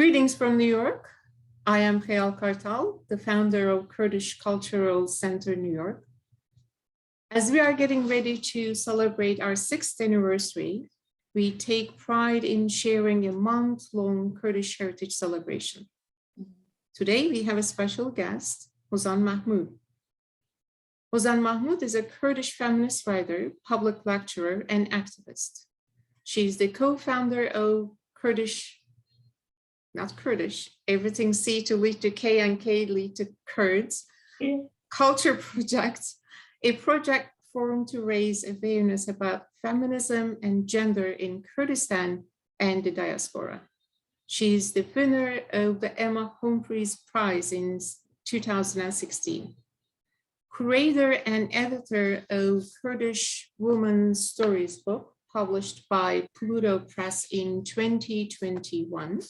Greetings from New York. I am Xeyal Qertel, the founder of Kurdish Cultural Center, New York. As we are getting ready to celebrate our 6th anniversary, we take pride in sharing a month-long Kurdish heritage celebration. Today, we have a special guest, Houzan Mahmoud. Houzan Mahmoud is a Kurdish feminist writer, public lecturer, and activist. She's the co-founder of everything C to lead to K and K lead to Kurds, Culture Project, a project formed to raise awareness about feminism and gender in Kurdistan and the diaspora. She's the winner of the Emma Humphreys Prize in 2016. Curator and editor of Kurdish Women's Stories book, published by Pluto Press in 2021.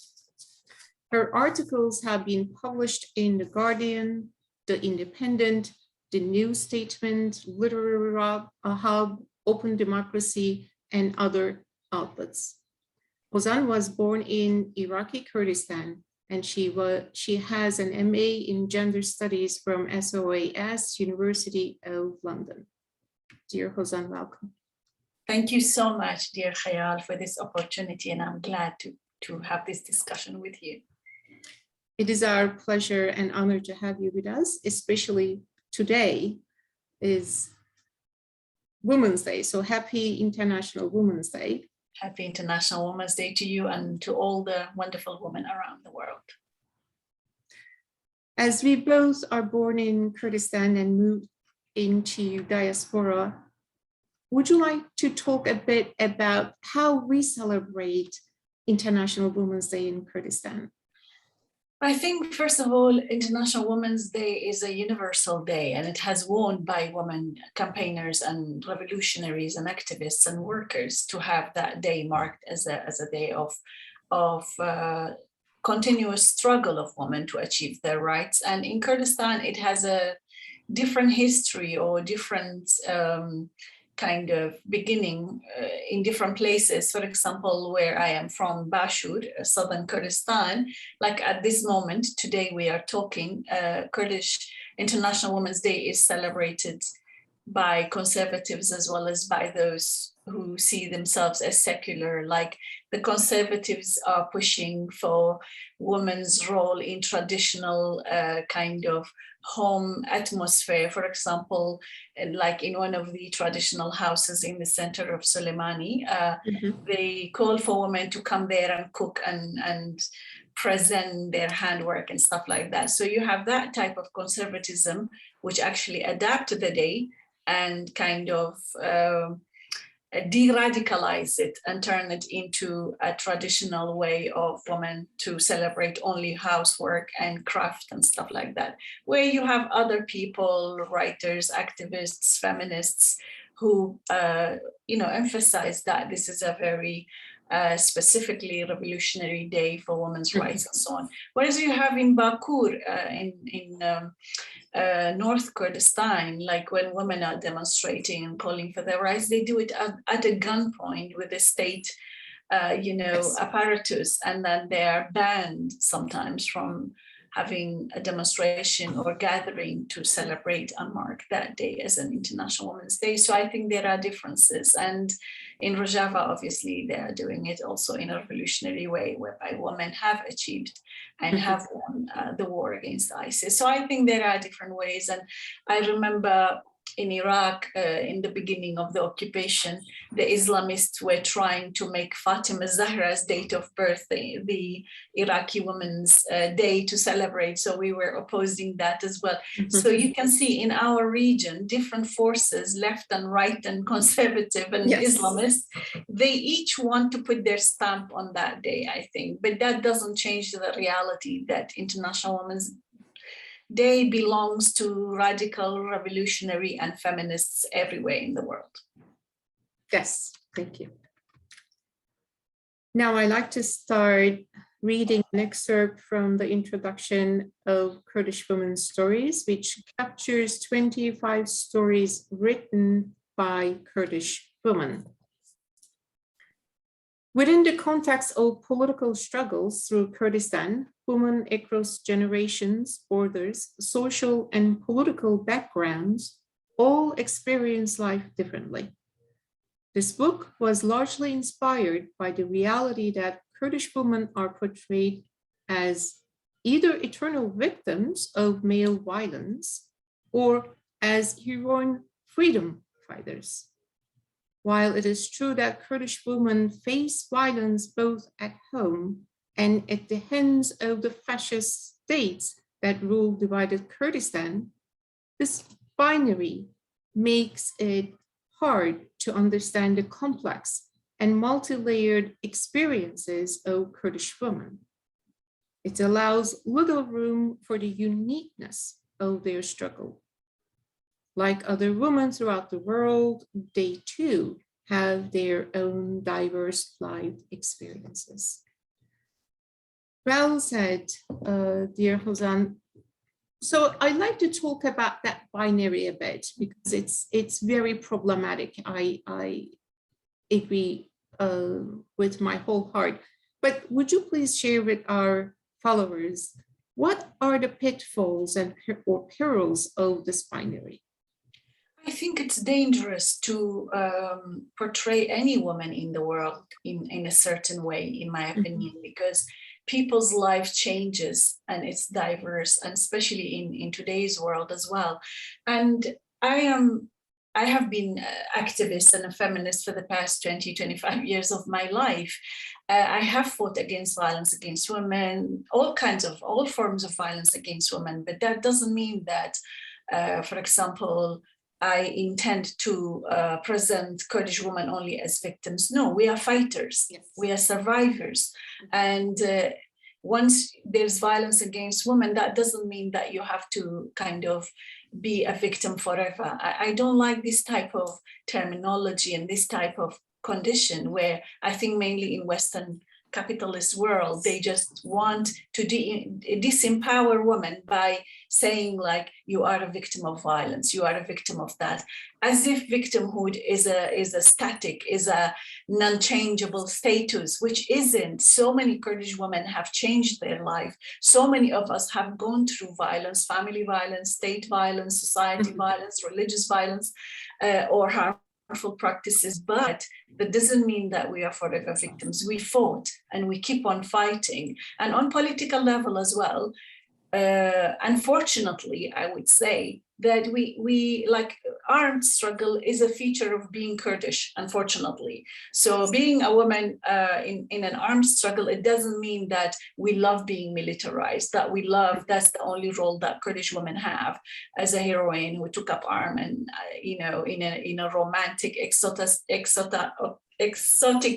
Her articles have been published in The Guardian, The Independent, The New Statement, Literary Hub, Open Democracy, and other outlets. Houzan was born in Iraqi Kurdistan, and she has an MA in Gender Studies from SOAS, University of London. Dear Houzan, welcome. Thank you so much, dear Xeyal, for this opportunity, and I'm glad to have this discussion with you. It is our pleasure and honor to have you with us, especially today is Women's Day. So happy International Women's Day. Happy International Women's Day to you and to all the wonderful women around the world. As we both are born in Kurdistan and moved into diaspora, would you like to talk a bit about how we celebrate International Women's Day in Kurdistan? I think, first of all, International Women's Day is a universal day, and it has won by women campaigners and revolutionaries and activists and workers to have that day marked as a day of continuous struggle of women to achieve their rights. And in Kurdistan, it has a different history or different kind of beginning in different places. For example, where I am from, Bashur, southern Kurdistan, like at this moment, today we are talking, Kurdish International Women's Day is celebrated by conservatives as well as by those who see themselves as secular. Like the conservatives are pushing for women's role in traditional kind of home atmosphere. For example, like in one of the traditional houses in the center of Soleimani, they call for women to come there and cook and present their handwork and stuff like that. So you have that type of conservatism, which actually adapted the day and kind of de-radicalize it and turn it into a traditional way of women to celebrate only housework and craft and stuff like that, where you have other people, writers, activists, feminists, who emphasize that this is a very specifically revolutionary day for women's rights and so on. Whereas you have in Bakur, in North Kurdistan, like when women are demonstrating and calling for their rights, they do it at a gunpoint with the state, apparatus, and then they are banned sometimes from having a demonstration or gathering to celebrate and mark that day as an International Women's Day. So I think there are differences. And in Rojava, obviously, they are doing it also in a revolutionary way, whereby women have achieved and have won the war against ISIS. So I think there are different ways. And I remember in Iraq, in the beginning of the occupation, the Islamists were trying to make Fatima Zahra's date of birth the Iraqi Women's Day to celebrate. So we were opposing that as well. So you can see in our region, different forces, left and right and conservative and Islamist, they each want to put their stamp on that day, I think. But that doesn't change the reality that International Women's Day belongs to radical, revolutionary, and feminists everywhere in the world. Yes, thank you. Now I'd like to start reading an excerpt from the introduction of Kurdish Women's Stories, which captures 25 stories written by Kurdish women. Within the context of political struggles through Kurdistan, women across generations, borders, social and political backgrounds all experience life differently. This book was largely inspired by the reality that Kurdish women are portrayed as either eternal victims of male violence or as heroic freedom fighters. While it is true that Kurdish women face violence both at home and at the hands of the fascist states that rule divided Kurdistan, this binary makes it hard to understand the complex and multi-layered experiences of Kurdish women. It allows little room for the uniqueness of their struggle. Like other women throughout the world, they too have their own diverse life experiences. Well said, dear Houzan. So I'd like to talk about that binary a bit because it's very problematic. I agree with my whole heart. But would you please share with our followers what are the pitfalls or perils of this binary? I think it's dangerous to portray any woman in the world in a certain way, in my opinion, because people's life changes and it's diverse, and especially in today's world as well. And I have been an activist and a feminist for the past 20-25 years of my life. I have fought against violence against women, all forms of violence against women, but that doesn't mean that, for example, I intend to present Kurdish women only as victims. No, we are fighters, yes. We are survivors. And once there's violence against women, that doesn't mean that you have to kind of be a victim forever. I don't like this type of terminology and this type of condition where I think mainly in Western capitalist world, they just want to disempower women by saying like, you are a victim of violence, you are a victim of that, as if victimhood is a static, is a non-changeable status, which isn't. So many Kurdish women have changed their life. So many of us have gone through violence, family violence, state violence, society violence, religious violence, or harmful practices, but that doesn't mean that we are forever victims. We fought and we keep on fighting. And on political level as well, unfortunately, I would say that we like armed struggle is a feature of being Kurdish, unfortunately. So being a woman in an armed struggle, it doesn't mean that we love being militarized, that we love, that's the only role that Kurdish women have as a heroine who took up arm and, you know, in a romantic, exotic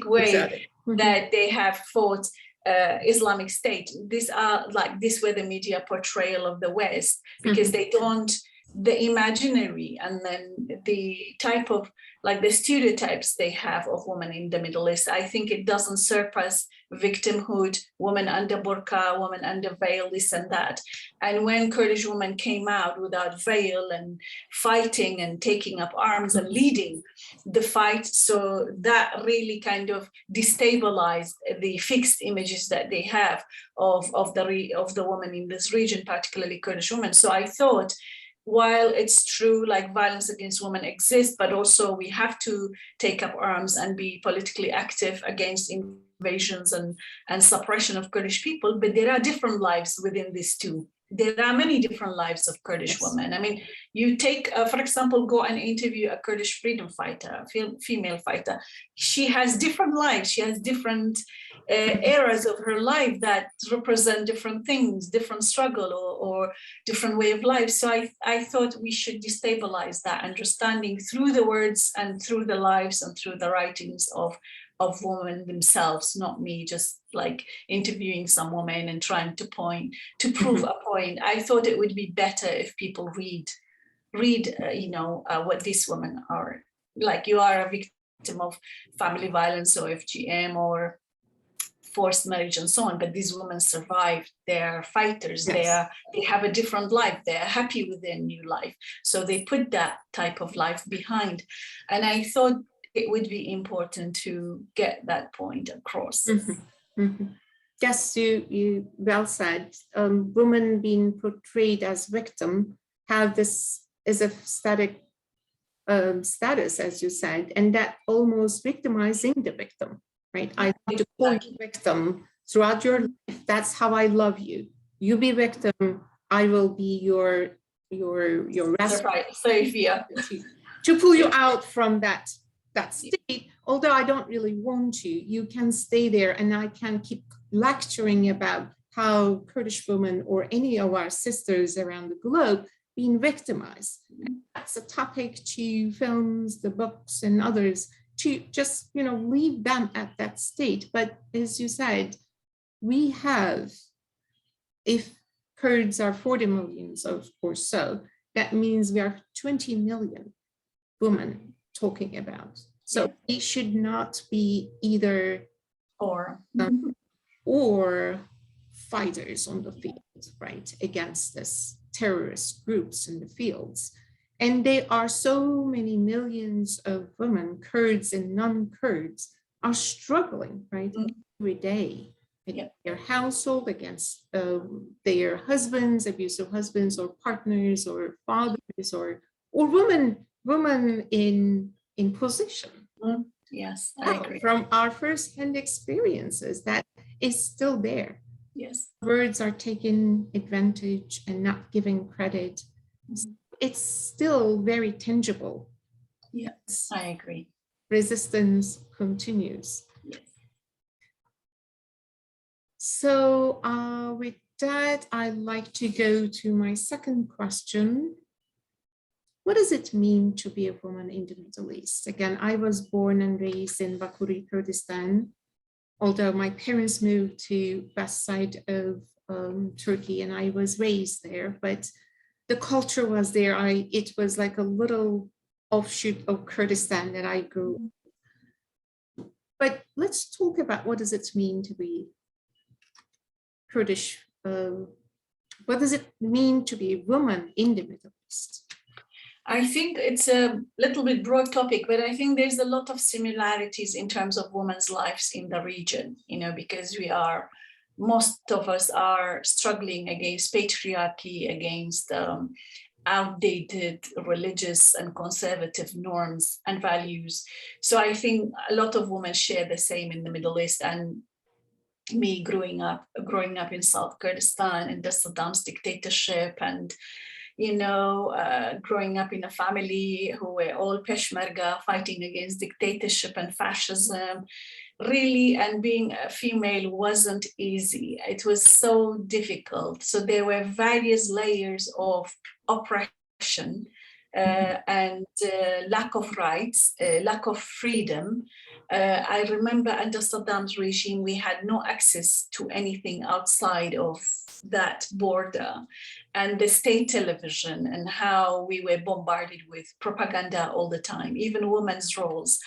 way that they have fought Islamic State. These are like, this were the media portrayal of the West, because they don't, the imaginary and then the type of, like the stereotypes they have of women in the Middle East, I think it doesn't surpass victimhood, woman under burqa, woman under veil, this and that. And when Kurdish women came out without veil and fighting and taking up arms and leading the fight, so that really kind of destabilized the fixed images that they have of the woman in this region, particularly Kurdish women. So I thought, while it's true, like violence against women exists, but also we have to take up arms and be politically active against invasions and suppression of Kurdish people, but there are different lives within these two. There are many different lives of Kurdish women. I mean, you take, for example, go and interview a Kurdish freedom fighter, a female fighter. She has different lives. She has different eras of her life that represent different things, different struggle or different way of life. So I thought we should destabilize that understanding through the words and through the lives and through the writings of women themselves, not me just like interviewing some woman and trying to prove a point. I thought it would be better if people read what these women are like. You are a victim of family violence or FGM or forced marriage and so on, but these women survived. They're fighters. Yes. They have a different life. They're happy with their new life. So they put that type of life behind. And I thought it would be important to get that point across. Yes, you well said. Women being portrayed as victim have this as a static status, as you said, and that almost victimizing the victim, right? I want to call you victim throughout your life. That's how I love you. You be victim, I will be your savior to pull you out from that state. Although I don't really want to, you can stay there, and I can keep lecturing about how Kurdish women or any of our sisters around the globe being victimized. And that's a topic to films, the books, and others to just, leave them at that state. But as you said, we have, if Kurds are 40 million or so, that means we are 20 million women talking about. So we should not be either or fighters on the field, right, against this terrorist groups in the fields. And there are so many millions of women, Kurds and non-Kurds, are struggling, right, every day in their household, against their husbands, abusive husbands or partners or fathers, or women in position. Yes, I agree. From our first-hand experiences, that is still there. Yes. Words are taken advantage and not given credit. It's still very tangible. Yes, I agree. Resistance continues. Yes. So with that, I'd like to go to my second question. What does it mean to be a woman in the Middle East? Again, I was born and raised in Bakuri, Kurdistan, although my parents moved to west side of Turkey, and I was raised there, but the culture was there. It was like a little offshoot of Kurdistan that I grew up. But let's talk about what does it mean to be Kurdish. What does it mean to be a woman in the Middle East? I think it's a little bit broad topic, but I think there's a lot of similarities in terms of women's lives in the region, because most of us are struggling against patriarchy, against outdated religious and conservative norms and values. So I think a lot of women share the same in the Middle East. And me growing up in South Kurdistan in the Saddam's dictatorship, and growing up in a family who were all Peshmerga fighting against dictatorship and fascism, really, and being a female wasn't easy. It was so difficult. So there were various layers of oppression and lack of rights, lack of freedom. I remember under Saddam's regime, we had no access to anything outside of that border, and the state television, and how we were bombarded with propaganda all the time. Even women's roles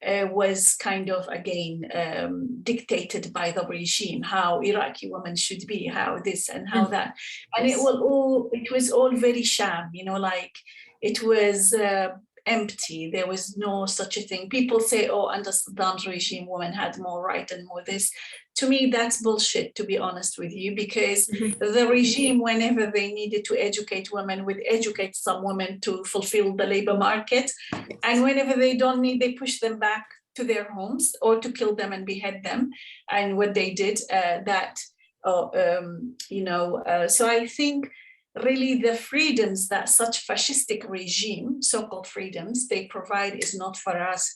was kind of, again, dictated by the regime, how Iraqi women should be, how this and how that. And it was all very sham, it was empty. There was no such a thing. People say, under Saddam's regime, women had more right and more this. To me, that's bullshit, to be honest with you, because the regime, whenever they needed to educate women, would educate some women to fulfill the labor market. And whenever they don't need, they push them back to their homes or to kill them and behead them. And what they did, so I think really the freedoms that such fascistic regime, so-called freedoms, they provide is not for us.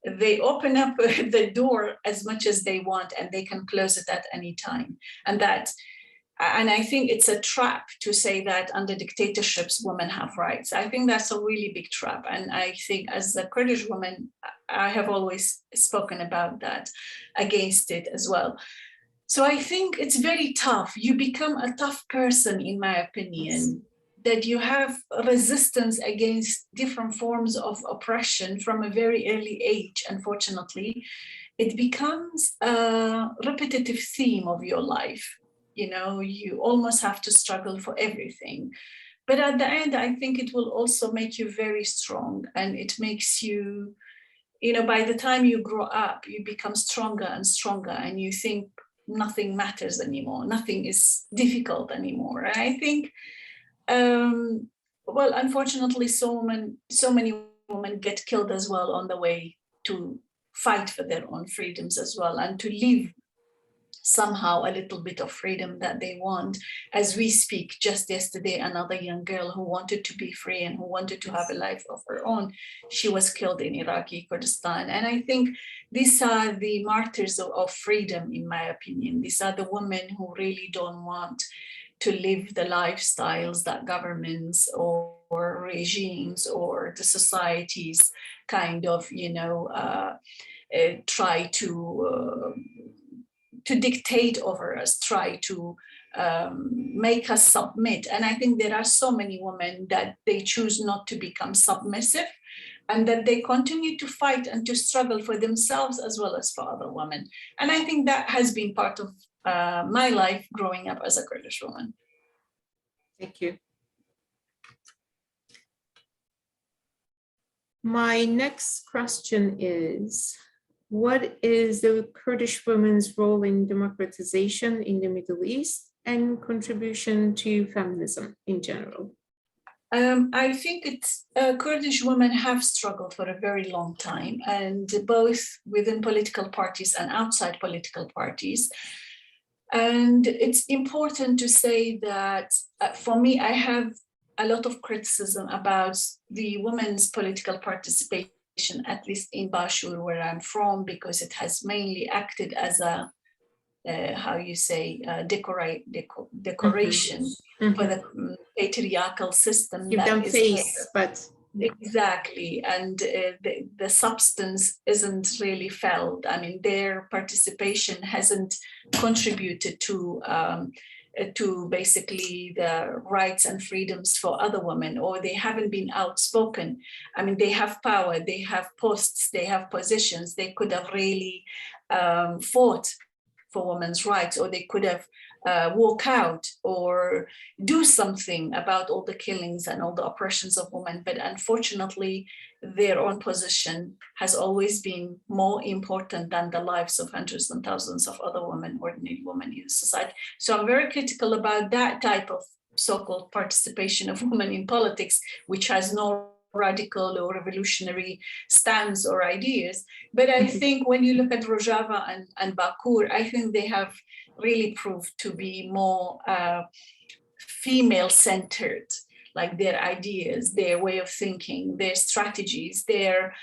They open up the door as much as they want, and they can close it at any time. And I think it's a trap to say that under dictatorships, women have rights. I think that's a really big trap. And I think as a Kurdish woman, I have always spoken about that, against it as well. So I think it's very tough. You become a tough person, in my opinion, that you have resistance against different forms of oppression from a very early age. Unfortunately, it becomes a repetitive theme of your life. You almost have to struggle for everything. But at the end, I think it will also make you very strong, and it makes you you know, by the time you grow up, you become stronger and stronger, and you think nothing matters anymore, nothing is difficult anymore. And I think, well, unfortunately, so many women get killed as well on the way to fight for their own freedoms as well, and to live somehow a little bit of freedom that they want. As we speak, just yesterday, another young girl who wanted to be free and who wanted to have a life of her own, she was killed in Iraqi Kurdistan. And I think these are the martyrs of freedom, in my opinion. These are the women who really don't want to live the lifestyles that governments or regimes or the societies kind of, you know, try to dictate over us, try to make us submit. And I think there are so many women that they choose not to become submissive, and that they continue to fight and to struggle for themselves as well as for other women. And I think that has been part of my life growing up as a Kurdish woman. Thank you. My next question is, what is the Kurdish women's role in democratization in the Middle East and contribution to feminism in general? I think it's Kurdish women have struggled for a very long time, and both within political parties and outside political parties. And it's important to say that for me, I have a lot of criticism about the women's political participation, at least in Bashur, where I'm from, because it has mainly acted as a how you say, decoration for the patriarchal system. Give them face, but exactly, and the substance isn't really felt. I mean, their participation hasn't contributed to basically the rights and freedoms for other women, or they haven't been outspoken. I mean, they have power, they have posts, they have positions. They could have really fought for women's rights, or they could have walk out or do something about all the killings and all the oppressions of women. But unfortunately, their own position has always been more important than the lives of hundreds and thousands of other women, ordinary women in society. So I'm very critical about that type of so-called participation of women in politics, which has no radical or revolutionary stance or ideas. But I think when you look at Rojava and Bakur, I think they have really proved to be more female-centered, like their ideas, their way of thinking, their strategies, their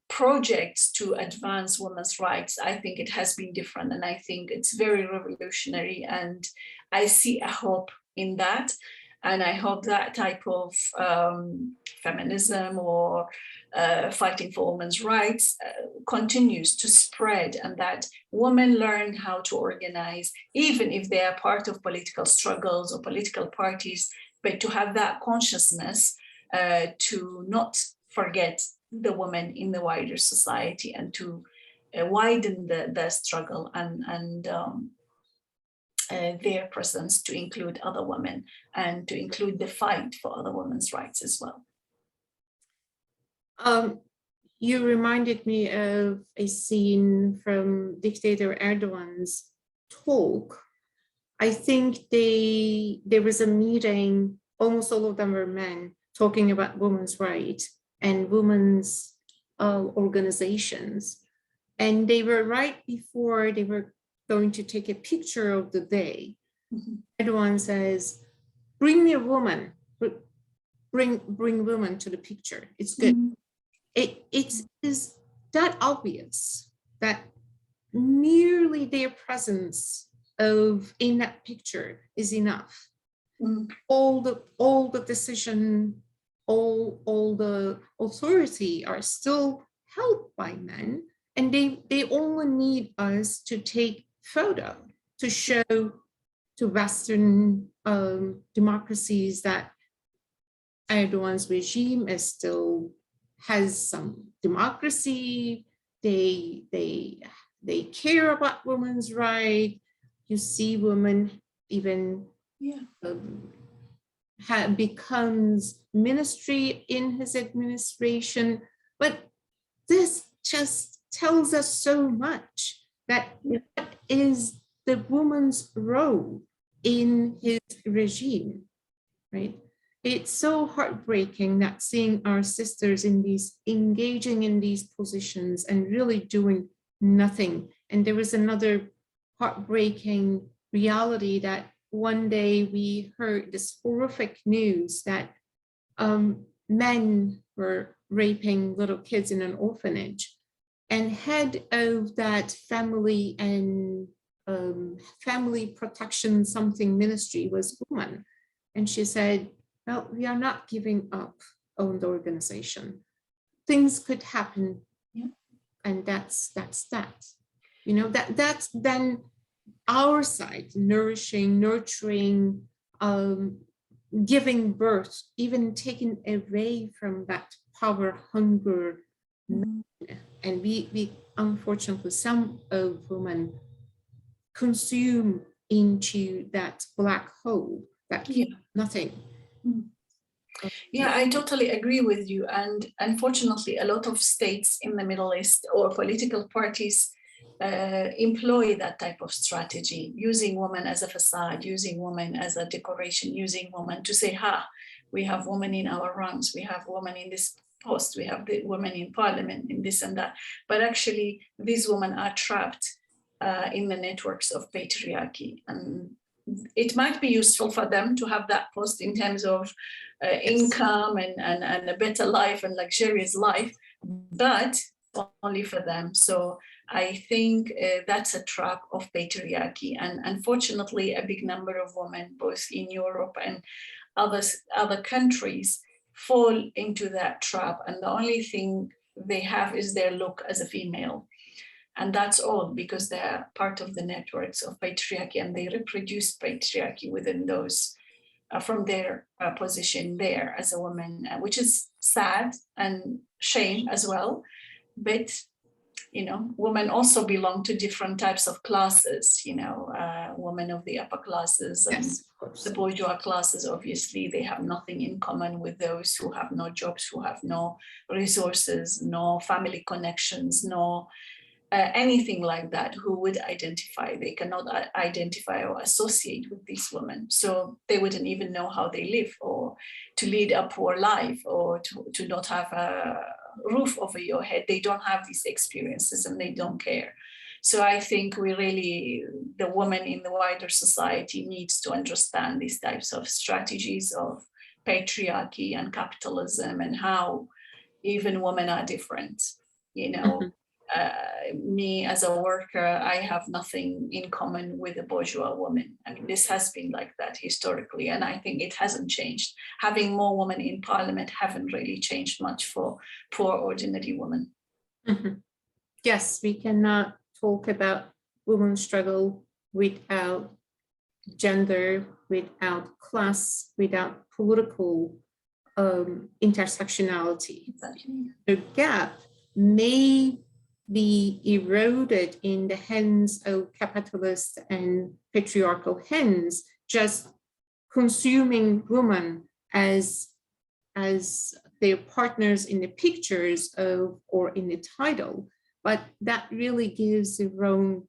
projects to advance women's rights. I think it has been different, and I think it's very revolutionary, and I see a hope in that. And I hope that type of feminism or fighting for women's rights continues to spread, and that women learn how to organize, even if they are part of political struggles or political parties, but to have that consciousness to not forget the women in the wider society, and to widen the struggle and their presence, to include other women and to include the fight for other women's rights as well. You reminded me of a scene from dictator Erdogan's talk. I think there was a meeting, almost all of them were men, talking about women's rights and women's organizations. And they were right before they were going to take a picture of the day. Erdogan says, bring me a woman, bring women to the picture. It's good. It is that obvious that merely their presence in that picture is enough. All the decision, all the authority are still held by men, and they only need us to take photo to show to Western democracies that Erdogan's regime still has some democracy. They care about women's rights. You see women even becomes ministry in his administration, but this just tells us so much that what is the woman's role in his regime, right? It's so heartbreaking that seeing our sisters engaging in these positions and really doing nothing. And there was another heartbreaking reality that one day we heard this horrific news that men were raping little kids in an orphanage, and head of that family and family protection something ministry was a woman. And she said, well, we are not giving up on the organization. Things could happen. Yeah. And that's that. You know, that's then our side, nourishing, nurturing, giving birth, even taken away from that power, hunger. And we unfortunately, some of women consume into that black hole that keeps nothing. Yeah, I totally agree with you. And unfortunately, a lot of states in the Middle East or political parties employ that type of strategy, using women as a facade, using women as a decoration, using women to say, we have women in our ranks, we have women in this post, we have the women in parliament, in this and that. But actually, these women are trapped in the networks of patriarchy. And it might be useful for them to have that post in terms of income and a better life and luxurious life, but only for them. So I think that's a trap of patriarchy. And unfortunately, a big number of women, both in Europe and other countries, fall into that trap. And the only thing they have is their look as a female. And that's all because they're part of the networks of patriarchy, and they reproduce patriarchy within those from their position there as a woman, which is sad and shame as well. But, you know, women also belong to different types of classes, you know, women of the upper classes and the bourgeois classes, obviously, they have nothing in common with those who have no jobs, who have no resources, no family connections, no anything like that, who would identify. They cannot identify or associate with these women. So they wouldn't even know how they live, or to lead a poor life, or to not have a roof over your head. They don't have these experiences and they don't care. So I think the woman in the wider society needs to understand these types of strategies of patriarchy and capitalism, and how even women are different, you know. Me as a worker, I have nothing in common with a bourgeois woman. I mean, this has been like that historically, and I think it hasn't changed. Having more women in parliament haven't really changed much for poor ordinary women. Yes, we cannot talk about women's struggle without gender, without class, without political intersectionality. Exactly. The gap may be eroded in the hands of capitalist and patriarchal hands, just consuming women as their partners in the pictures of or in the title, but that really gives the wrong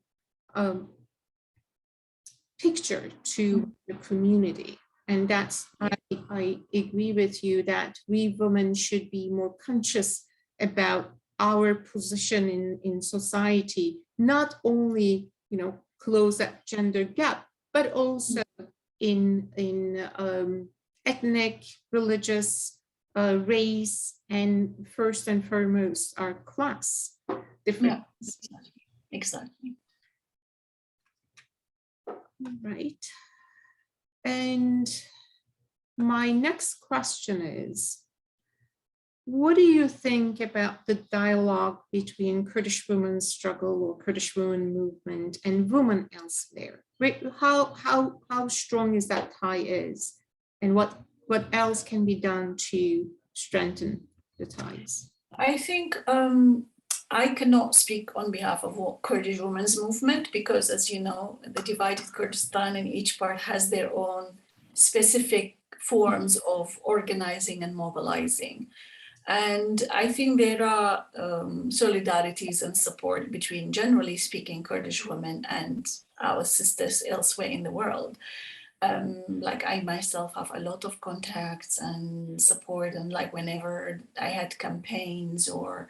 picture to the community. And that's, I agree with you that we women should be more conscious about our position in society, not only, you know, close that gender gap, but also in ethnic, religious, race, and first and foremost, our class difference. Yeah, exactly. Right. And my next question is, what do you think about the dialogue between Kurdish women's struggle or Kurdish women movement and women elsewhere? How strong is that tie is, and what else can be done to strengthen the ties? I think I cannot speak on behalf of Kurdish women's movement, because, as you know, the divided Kurdistan and each part has their own specific forms of organizing and mobilizing. And I think there are solidarities and support between, generally speaking, Kurdish women and our sisters elsewhere in the world. Like I myself have a lot of contacts and support, and like whenever I had campaigns or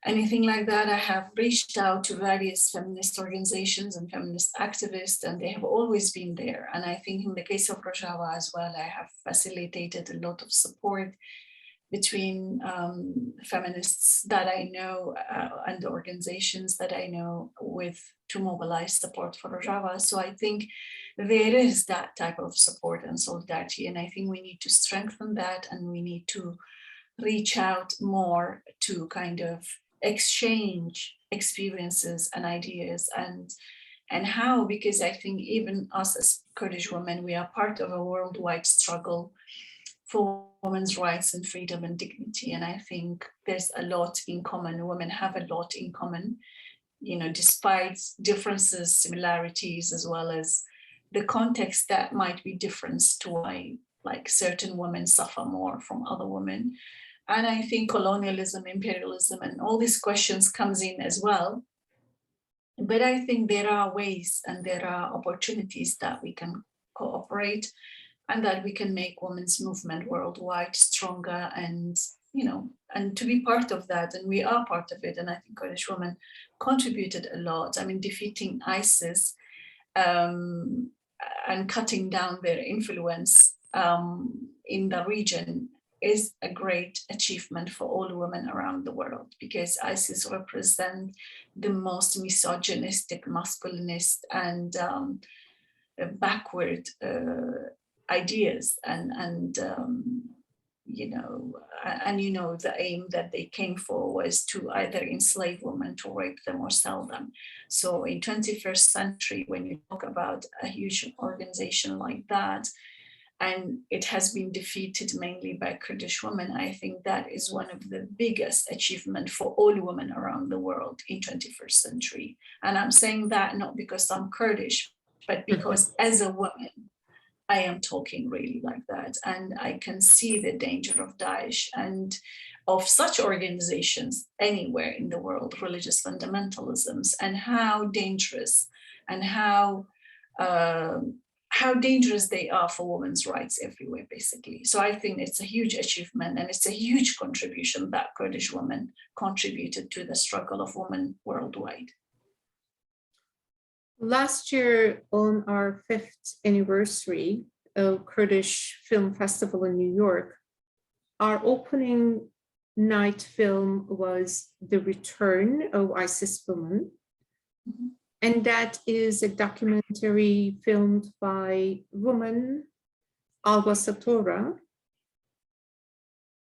anything like that, I have reached out to various feminist organizations and feminist activists, and they have always been there. And I think in the case of Rojava as well, I have facilitated a lot of support between feminists that I know and the organizations that I know to mobilize support for Rojava. So I think there is that type of support and solidarity, and I think we need to strengthen that, and we need to reach out more to kind of exchange experiences and ideas and how, because I think even us as Kurdish women, we are part of a worldwide struggle for women's rights and freedom and dignity. And I think there's a lot in common. Women have a lot in common, you know, despite differences, similarities, as well as the context that might be different to why like certain women suffer more from other women. And I think colonialism, imperialism, and all these questions comes in as well. But I think there are ways and there are opportunities that we can cooperate and that we can make women's movement worldwide stronger, and, you know, and to be part of that. And we are part of it. And I think Kurdish women contributed a lot. I mean, defeating ISIS and cutting down their influence in the region is a great achievement for all women around the world, because ISIS represent the most misogynistic, masculinist, and backward ideas, and you know, the aim that they came for was to either enslave women, to rape them, or sell them. So in 21st century, when you talk about a huge organization like that, and it has been defeated mainly by Kurdish women, I think that is one of the biggest achievements for all women around the world in 21st century. And I'm saying that not because I'm Kurdish, but because as a woman, I am talking really like that. And I can see the danger of Daesh and of such organizations anywhere in the world, religious fundamentalisms, and how dangerous and how dangerous they are for women's rights everywhere, basically. So I think it's a huge achievement, and it's a huge contribution that Kurdish women contributed to the struggle of women worldwide. Last year, on our 5th anniversary of Kurdish Film Festival in New York, our opening night film was The Return of ISIS Women. Mm-hmm. And that is a documentary filmed by woman Alba Satora.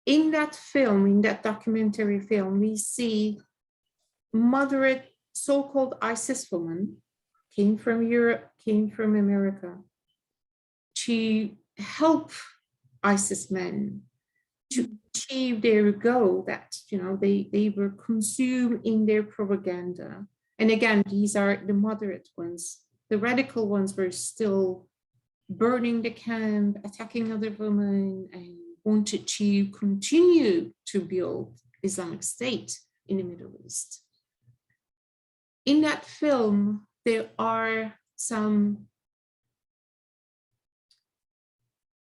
In that film, in that documentary film, we see moderate so-called ISIS women came from Europe, came from America, to help ISIS men to achieve their goal that, you know, they were consumed in their propaganda. And again, these are the moderate ones. The radical ones were still burning the camp, attacking other women, and wanted to continue to build Islamic State in the Middle East. In that film, there are some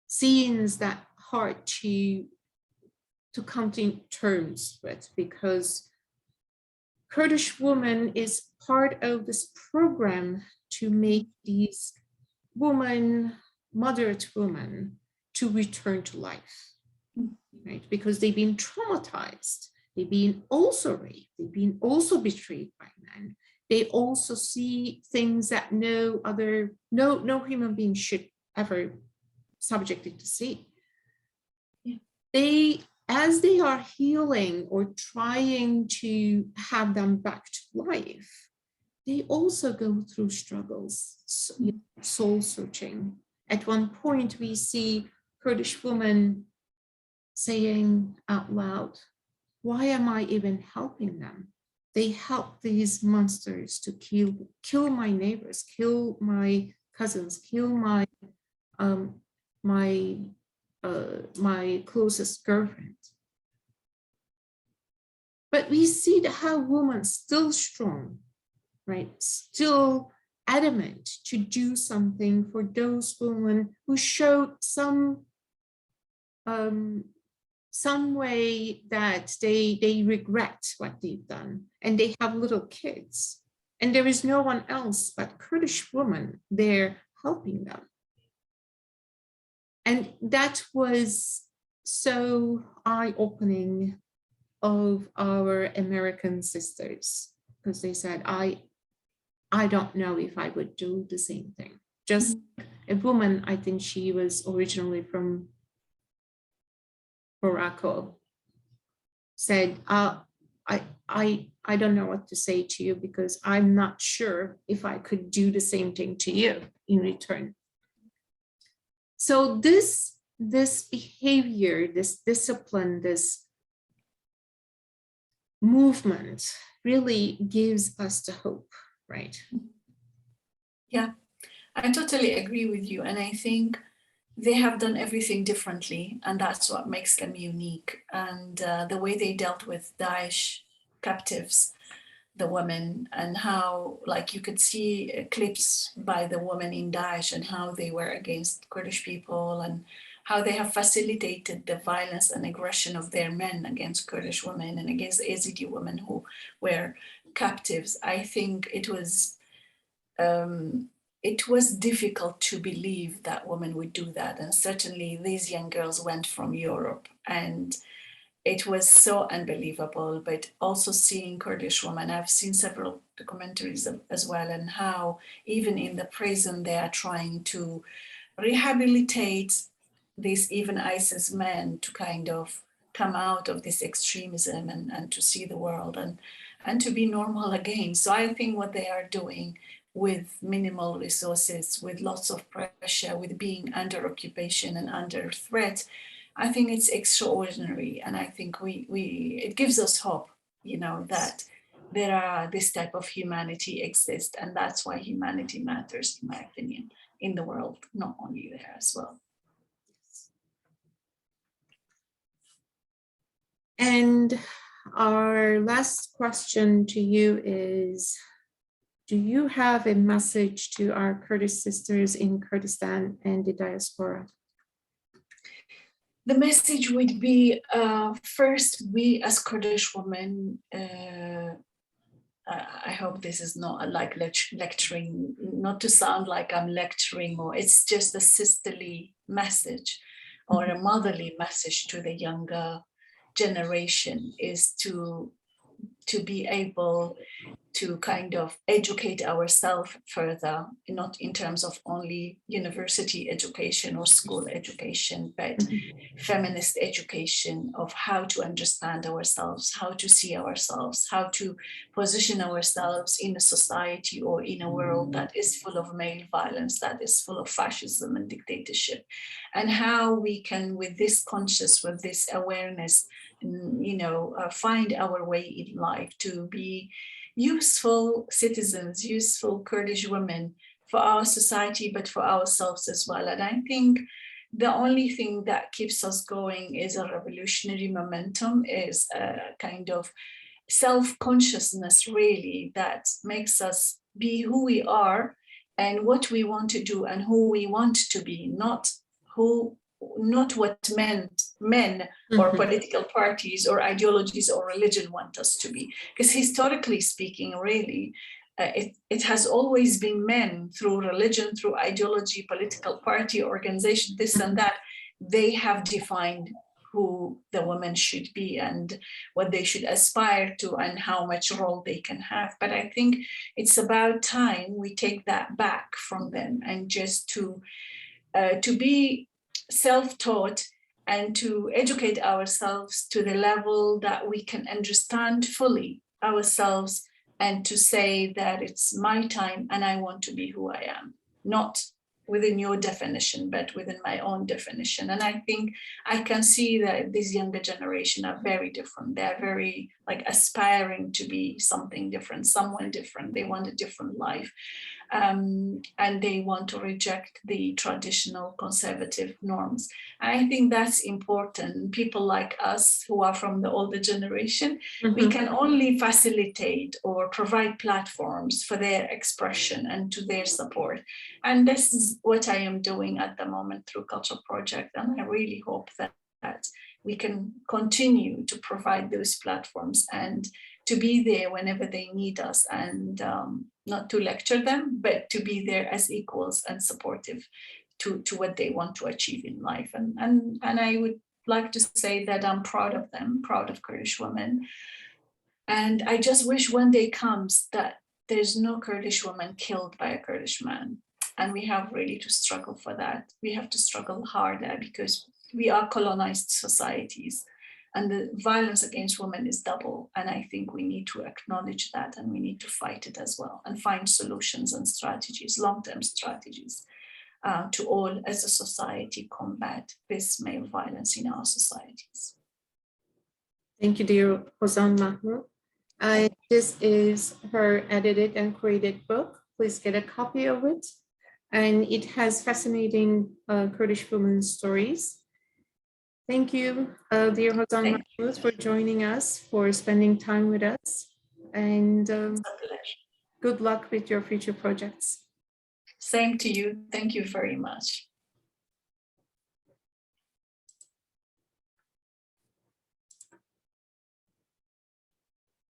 scenes that are hard to come to terms with, because Kurdish woman is part of this program to make these women, moderate women, to return to life, right? Because they've been traumatized, they've been also raped, they've been also betrayed by men. They also see things that no human being should ever subjected to see. Yeah. As they are healing or trying to have them back to life, they also go through struggles, soul searching. At one point, we see Kurdish women saying out loud, "Why am I even helping them? They help these monsters to kill my neighbors, kill my cousins, kill my my closest girlfriend." But we see how women still strong, right? Still adamant to do something for those women who showed some way that they regret what they've done, and they have little kids, and there is no one else but Kurdish women there helping them. And that was so eye-opening of our American sisters, because they said, I don't know if I would do the same thing. Just a woman, I think she was originally from Morocco, said, I don't know what to say to you, because I'm not sure if I could do the same thing to you in return. So this behavior, this discipline, this movement really gives us the hope, right? Yeah, I totally agree with you. And I think they have done everything differently, and that's what makes them unique. And the way they dealt with Daesh captives, the women, and how, like, you could see clips by the women in Daesh and how they were against Kurdish people, and how they have facilitated the violence and aggression of their men against Kurdish women and against Yazidi women who were captives. I think it was difficult to believe that women would do that. And certainly these young girls went from Europe, and it was so unbelievable. But also seeing Kurdish women, I've seen several documentaries as well, and how even in the prison they are trying to rehabilitate these even ISIS men to kind of come out of this extremism and to see the world and to be normal again. So I think what they are doing with minimal resources, with lots of pressure, with being under occupation and under threat, I think it's extraordinary. And I think it gives us hope, you know, that there are this type of humanity exists, and that's why humanity matters, in my opinion, in the world, not only there as well. And our last question to you is, do you have a message to our Kurdish sisters in Kurdistan and the diaspora? The message would be, first, we as Kurdish women, I hope this is not like lecturing, not to sound like I'm lecturing, or it's just a sisterly message or a motherly message to the younger generation, is to be able to kind of educate ourselves further, not in terms of only university education or school education, but feminist education of how to understand ourselves, how to see ourselves, how to position ourselves in a society or in a world that is full of male violence, that is full of fascism and dictatorship, and how we can, with this conscious, with this awareness, you know, find our way in life to be useful citizens, useful Kurdish women for our society, but for ourselves as well. And I think the only thing that keeps us going is a revolutionary momentum, is a kind of self-consciousness, really, that makes us be who we are and what we want to do and who we want to be, not what men or political parties or ideologies or religion want us to be. Because historically speaking, really, it has always been men, through religion, through ideology, political party, organization, this and that. They have defined who the women should be and what they should aspire to and how much role they can have. But I think it's about time we take that back from them, and just to be self-taught and to educate ourselves to the level that we can understand fully ourselves, and to say that it's my time and I want to be who I am, not within your definition, but within my own definition. And I think I can see that this younger generation are very different. They're very like aspiring to be something different, someone different. They want a different life. and they want to reject the traditional conservative norms. I think that's important. People like us who are from the older generation, we can only facilitate or provide platforms for their expression and to their support. And this is what I am doing at the moment through Culture Project. And I really hope that we can continue to provide those platforms and to be there whenever they need us, and not to lecture them, but to be there as equals and supportive to what they want to achieve in life. And I would like to say that I'm proud of them, proud of Kurdish women. And I just wish one day comes that there's no Kurdish woman killed by a Kurdish man. And we have really to struggle for that. We have to struggle harder because we are colonized societies. And the violence against women is double. And I think we need to acknowledge that, and we need to fight it as well and find solutions and strategies, long-term strategies, to all as a society combat this male violence in our societies. Thank you, dear Houzan Mahmoud. This is her edited and created book. Please get a copy of it. And it has fascinating Kurdish women stories. Thank you, dear Houzan Mahmoud, for joining us, for spending time with us, and good luck with your future projects. Same to you. Thank you very much.